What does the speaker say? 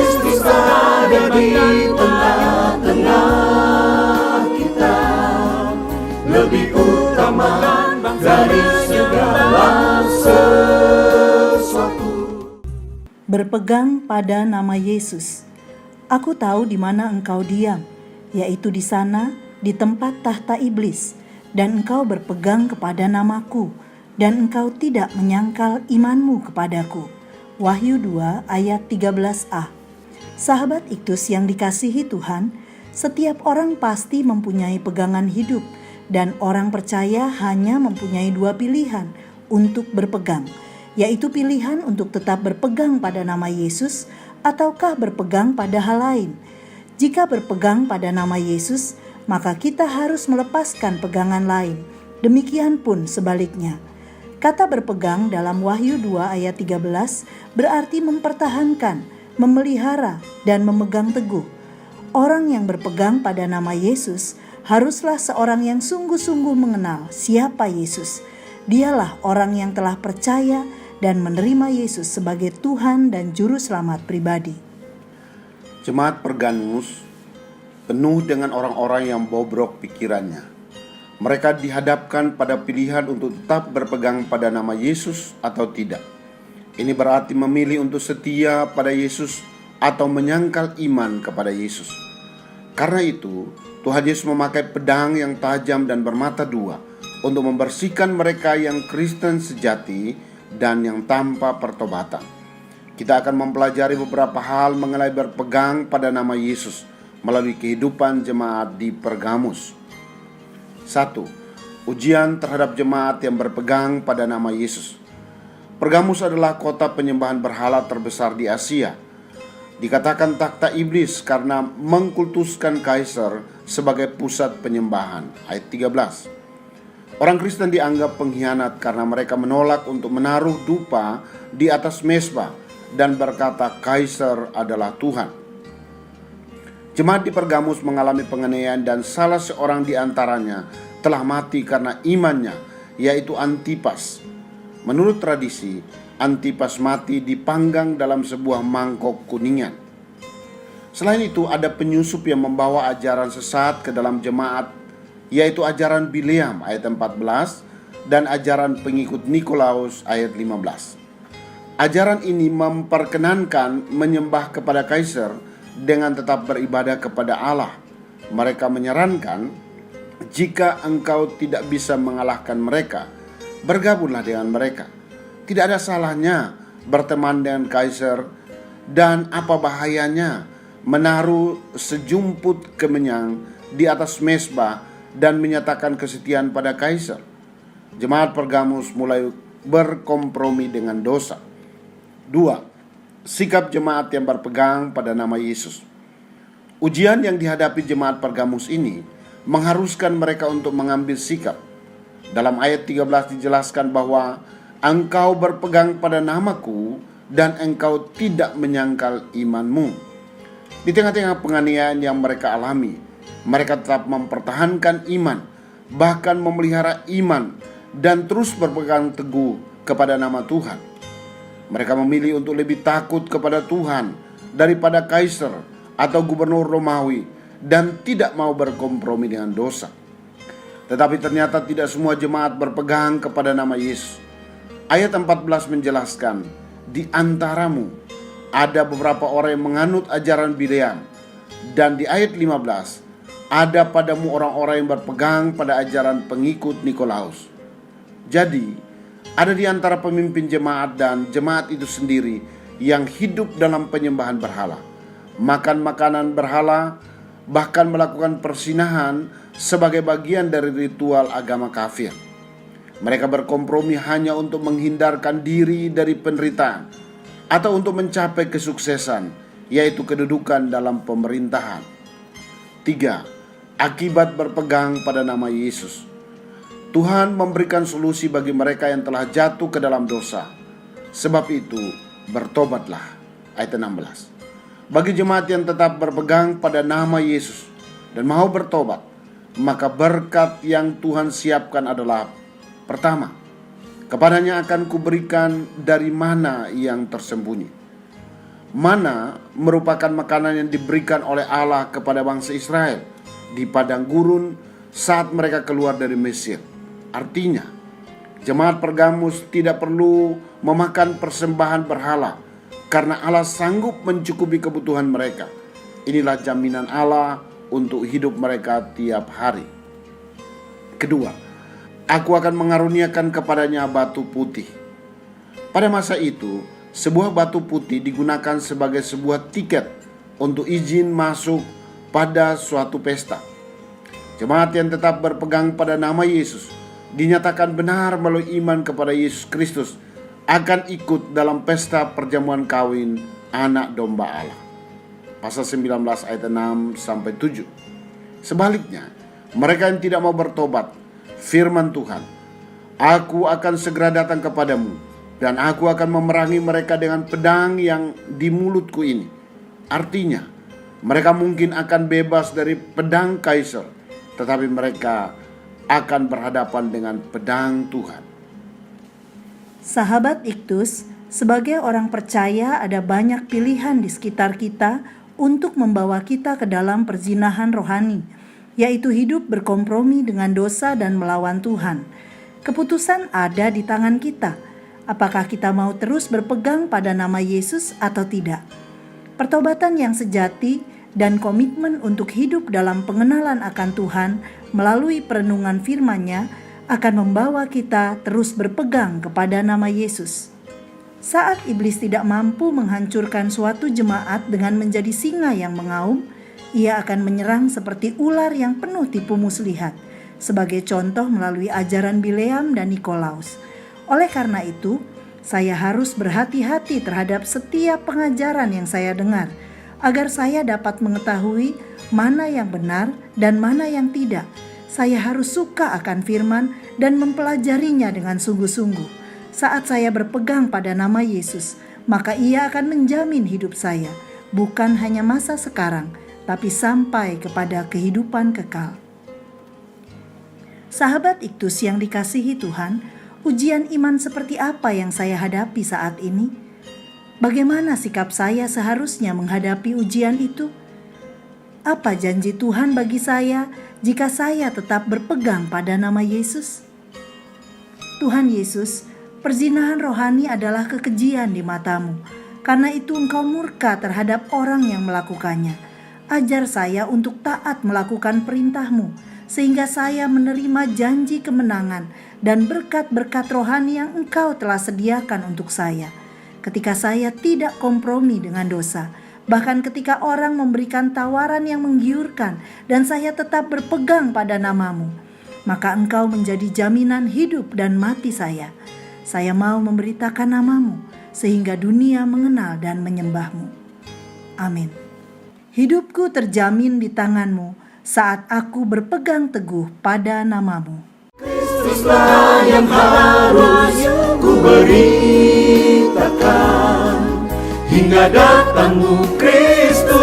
Kristus ada di tengah-tengah kita, lebih utama dari segala sesuatu. Berpegang pada nama Yesus. Aku tahu di mana engkau diam, yaitu di sana, di tempat tahta iblis, dan engkau berpegang kepada namaku, dan engkau tidak menyangkal imanmu kepadaku. Wahyu 2 ayat 13a. Sahabat Iktus yang dikasihi Tuhan, setiap orang pasti mempunyai pegangan hidup, dan orang percaya hanya mempunyai dua pilihan untuk berpegang, yaitu pilihan untuk tetap berpegang pada nama Yesus ataukah berpegang pada hal lain. Jika berpegang pada nama Yesus, maka kita harus melepaskan pegangan lain. Demikian pun sebaliknya. Kata berpegang dalam Wahyu 2 ayat 13 berarti mempertahankan, memelihara, dan memegang teguh. Orang yang berpegang pada nama Yesus haruslah seorang yang sungguh-sungguh mengenal siapa Yesus. Dialah orang yang telah percaya dan menerima Yesus sebagai Tuhan dan Juru Selamat pribadi. Jemaat Pergamus penuh dengan orang-orang yang bobrok pikirannya. Mereka dihadapkan pada pilihan untuk tetap berpegang pada nama Yesus atau tidak. Ini berarti memilih untuk setia pada Yesus atau menyangkal iman kepada Yesus. Karena itu, Tuhan Yesus memakai pedang yang tajam dan bermata dua untuk membersihkan mereka yang Kristen sejati dan yang tanpa pertobatan. Kita akan mempelajari beberapa hal mengenai berpegang pada nama Yesus melalui kehidupan jemaat di Pergamus. 1. Ujian terhadap jemaat yang berpegang pada nama Yesus. Pergamus adalah kota penyembahan berhala terbesar di Asia. Dikatakan takhta iblis karena mengkultuskan kaisar sebagai pusat penyembahan. Ayat 13. Orang Kristen dianggap pengkhianat karena mereka menolak untuk menaruh dupa di atas mezbah dan berkata kaisar adalah Tuhan. Jemaat di Pergamus mengalami penganiayaan dan salah seorang di antaranya telah mati karena imannya, yaitu Antipas. Menurut tradisi, Antipas mati dipanggang dalam sebuah mangkok kuningan. Selain itu, ada penyusup yang membawa ajaran sesat ke dalam jemaat, yaitu ajaran Bileam ayat 14 dan ajaran pengikut Nikolaus ayat 15. Ajaran ini memperkenankan menyembah kepada kaisar dengan tetap beribadah kepada Allah. Mereka menyarankan, jika engkau tidak bisa mengalahkan mereka, bergabunglah dengan mereka. Tidak ada salahnya berteman dengan kaisar, dan apa bahayanya menaruh sejumput kemenyan di atas mezbah dan menyatakan kesetiaan pada kaisar. Jemaat Pergamus mulai berkompromi dengan dosa. 2. Sikap jemaat yang berpegang pada nama Yesus. Ujian yang dihadapi jemaat Pergamus ini mengharuskan mereka untuk mengambil sikap. Dalam ayat 13 dijelaskan bahwa engkau berpegang pada namaku dan engkau tidak menyangkal imanmu. Di tengah-tengah penganiayaan yang mereka alami, mereka tetap mempertahankan iman, bahkan memelihara iman dan terus berpegang teguh kepada nama Tuhan. Mereka memilih untuk lebih takut kepada Tuhan daripada kaisar atau gubernur Romawi dan tidak mau berkompromi dengan dosa. Tetapi ternyata tidak semua jemaat berpegang kepada nama Yesus. Ayat 14 menjelaskan, di antaramu ada beberapa orang yang menganut ajaran Bileam, dan di ayat 15 ada padamu orang-orang yang berpegang pada ajaran pengikut Nikolaus. Jadi ada di antara pemimpin jemaat dan jemaat itu sendiri yang hidup dalam penyembahan berhala, makan makanan berhala, bahkan melakukan persinahan sebagai bagian dari ritual agama kafir. Mereka berkompromi hanya untuk menghindarkan diri dari penderitaan atau untuk mencapai kesuksesan, yaitu kedudukan dalam pemerintahan. 3. Akibat berpegang pada nama Yesus. Tuhan memberikan solusi bagi mereka yang telah jatuh ke dalam dosa. Sebab itu, bertobatlah. Ayat 16. Bagi jemaat yang tetap berpegang pada nama Yesus dan mau bertobat, maka berkat yang Tuhan siapkan adalah: pertama, kepadanya akan kuberikan dari mana yang tersembunyi. Mana merupakan makanan yang diberikan oleh Allah kepada bangsa Israel di padang gurun saat mereka keluar dari Mesir. Artinya, jemaat Pergamus tidak perlu memakan persembahan berhala karena Allah sanggup mencukupi kebutuhan mereka. Inilah jaminan Allah untuk hidup mereka tiap hari. Kedua, aku akan mengaruniakan kepadanya batu putih. Pada masa itu, sebuah batu putih digunakan sebagai sebuah tiket untuk izin masuk pada suatu pesta. Jemaat yang tetap berpegang pada nama Yesus dinyatakan benar melalui iman kepada Yesus Kristus akan ikut dalam pesta perjamuan kawin anak domba Allah. Pasal 19 ayat 6 sampai 7. Sebaliknya, mereka yang tidak mau bertobat, firman Tuhan, aku akan segera datang kepadamu dan aku akan memerangi mereka dengan pedang yang di mulutku ini. Artinya, mereka mungkin akan bebas dari pedang kaisar, tetapi mereka akan berhadapan dengan pedang Tuhan. Sahabat Iktus, sebagai orang percaya ada banyak pilihan di sekitar kita untuk membawa kita ke dalam perzinahan rohani, yaitu hidup berkompromi dengan dosa dan melawan Tuhan. Keputusan ada di tangan kita. Apakah kita mau terus berpegang pada nama Yesus atau tidak? Pertobatan yang sejati dan komitmen untuk hidup dalam pengenalan akan Tuhan melalui perenungan firman-Nya akan membawa kita terus berpegang kepada nama Yesus. Saat iblis tidak mampu menghancurkan suatu jemaat dengan menjadi singa yang mengaum, ia akan menyerang seperti ular yang penuh tipu muslihat, sebagai contoh melalui ajaran Bileam dan Nikolaus. Oleh karena itu, saya harus berhati-hati terhadap setiap pengajaran yang saya dengar, agar saya dapat mengetahui mana yang benar dan mana yang tidak. Saya harus suka akan firman dan mempelajarinya dengan sungguh-sungguh. Saat saya berpegang pada nama Yesus, maka Ia akan menjamin hidup saya, bukan hanya masa sekarang, tapi sampai kepada kehidupan kekal. Sahabat Iktus yang dikasihi Tuhan, ujian iman seperti apa yang saya hadapi saat ini? Bagaimana sikap saya seharusnya menghadapi ujian itu? Apa janji Tuhan bagi saya jika saya tetap berpegang pada nama Yesus? Tuhan Yesus, perzinahan rohani adalah kekejian di matamu. Karena itu engkau murka terhadap orang yang melakukannya. Ajar saya untuk taat melakukan perintah-Mu, sehingga saya menerima janji kemenangan dan berkat-berkat rohani yang engkau telah sediakan untuk saya. Ketika saya tidak kompromi dengan dosa, bahkan ketika orang memberikan tawaran yang menggiurkan dan saya tetap berpegang pada nama-Mu, maka engkau menjadi jaminan hidup dan mati saya. Saya mau memberitakan nama-Mu, sehingga dunia mengenal dan menyembah-Mu. Amin. Hidupku terjamin di tangan-Mu saat aku berpegang teguh pada nama-Mu. Kristuslah yang harus ku beritakan hingga datangmu Kristus.